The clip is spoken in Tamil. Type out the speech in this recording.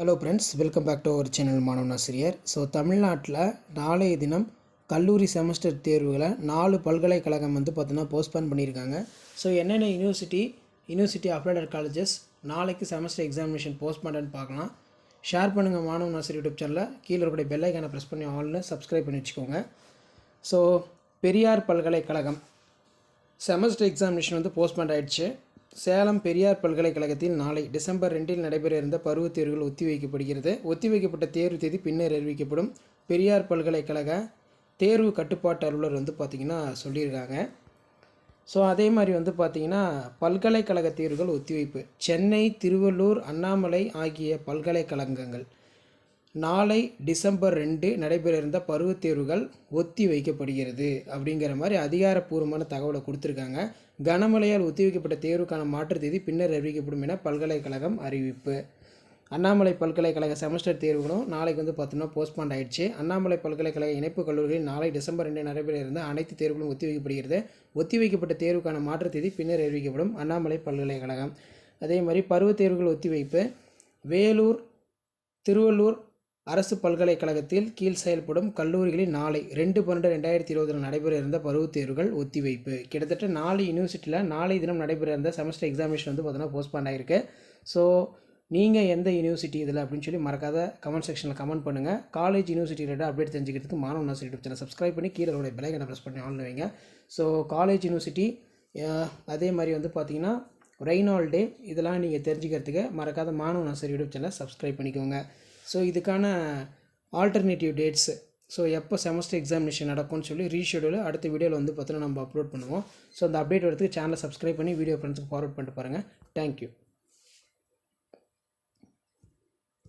Hello friends, welcome back to our channel மாணவன் ஆசிரியர். ஸோ தமிழ்நாட்டில் நாளைய தினம் கல்லூரி செமஸ்டர் தேர்வுகளை 4 பல்கலைக்கழகம் பார்த்தீங்கன்னா போஸ்ட்பான் பண்ணியிருக்காங்க. ஸோ என்னென்ன யூனிவர்சிட்டி அப்ளைடட் காலேஜஸ் நாளைக்கு செமஸ்டர் எக்ஸாமினேஷன் போஸ்ட் பண்ணுறேன்னு பார்க்கலாம். ஷேர் பண்ணுங்கள் மாணவன் ஆசிரியர் யூடியூப் சேனலில். கீழே இருக்கக்கூடிய பெல் ஐக்கானை ப்ரெஸ் பண்ணி ஆல்னு சப்ஸ்கிரைப் பண்ணி வச்சுக்கோங்க. ஸோ பெரியார் பல்கலைக்கழகம் செமஸ்டர் எக்ஸாமினேஷன் போஸ்ட்பான் ஆகிடுச்சு. சேலம் பெரியார் பல்கலைக்கழகத்தில் நாளை டிசம்பர் 2 நடைபெற இருந்த பருவத் தேர்வுகள் ஒத்திவைக்கப்படுகிறது. ஒத்திவைக்கப்பட்ட தேர்வு தேதி பின்னர் அறிவிக்கப்படும். பெரியார் பல்கலைக்கழக தேர்வு கட்டுப்பாட்டு அலுவலர் பார்த்திங்கன்னா சொல்லியிருக்காங்க. ஸோ அதே மாதிரி பார்த்திங்கன்னா பல்கலைக்கழக தேர்வுகள் ஒத்திவைப்பு. சென்னை, திருவள்ளூர், அண்ணாமலை ஆகிய பல்கலைக்கழகங்கள் நாளை டிசம்பர் 2 நடைபெற இருந்த பருவத் தேர்வுகள் ஒத்தி வைக்கப்படுகிறது அப்படிங்கிற மாதிரி அதிகாரப்பூர்வமான தகவலை கொடுத்துருக்காங்க. கனமழையால் ஒத்திவைக்கப்பட்ட தேர்வுக்கான மாற்று தேதி பின்னர் அறிவிக்கப்படும் என பல்கலைக்கழகம் அறிவிப்பு. அண்ணாமலை பல்கலைக்கழக செமஸ்டர் தேர்வுகளும் நாளைக்கு பார்த்தோம்னா போஸ்ட்பாண்ட் ஆயிடுச்சு. அண்ணாமலை பல்கலைக்கழக இணைப்பு கல்லூரிகளில் நாளை டிசம்பர் 2 நடைபெற இருந்த அனைத்து தேர்வுகளும் ஒத்திவைக்கப்படுகிறது. ஒத்திவைக்கப்பட்ட தேர்வுக்கான மாற்று தேதி பின்னர் அறிவிக்கப்படும். அண்ணாமலை பல்கலைக்கழகம். அதே மாதிரி பருவத் தேர்வுகள் ஒத்திவைப்பு. வேலூர், திருவள்ளூர் அரசு பல்கலைக்கழகத்தில் கீழ் செயல்படும் கல்லூரிகளில் நாளை 2/12/2020 நடைபெற இருந்த பருவத் தேர்வுகள் ஒத்திவைப்பு. கிட்டத்தட்ட 4 யூனிவர்சிட்டியில் நாளை தினம் நடைபெற இருந்த செமஸ்டர் எக்ஸாமினேஷன் பார்த்தீங்கன்னா போஸ்ட்பாண்ட் ஆகிருக்கு. ஸோ நீங்கள் எந்த யூனிவர்சிட்டி இதில் அப்படின்னு சொல்லி மறக்காத கமெண்ட் செக்ஷனில் கமெண்ட் பண்ணுங்கள். காலேஜ் யூனிவர்சிட்டி ரிலேட்டட் அப்டேட் தெரிஞ்சுக்கிறதுக்கு மாணவன் ஆசிரியர் யூடியூப் சேனல் சப்ஸ்கிரைப் பண்ணி கீழே உடைய பெல் ஐக்கானை ப்ரெஸ் பண்ணி ஆன் வைங்க. ஸோ காலேஜ் யூனிவர்சிட்டி அதே மாதிரி பார்த்தீங்கன்னா ரெய்னால்டே இதெல்லாம் நீங்கள் தெரிஞ்சுக்கிறதுக்கு மறக்காத மாணவன் ஆசிரியர் யூடியூப் சேனலை சப்ஸ்கிரைப் பண்ணிக்கோங்க. ஸோ இதுக்கான ஆல்டர்னேட்டிவ் டேட்ஸு, ஸோ எப்போ செமஸ்டர் எக்ஸாமினேஷன் நடக்கும்னு சொல்லி ரீஷெடியூல் அடுத்த வீடியோவில் பார்த்தீங்கன்னா நம்ம அப்லோட் பண்ணுவோம். ஸோ அந்த அப்டேட் வரதுக்கு சேனலை சப்ஸ்கிரைப் பண்ணி வீடியோ ஃப்ரெண்ட்ஸுக்கு ஃபார்வர்ட் பண்ணிட்டு பாருங்கள். தேங்க்யூ.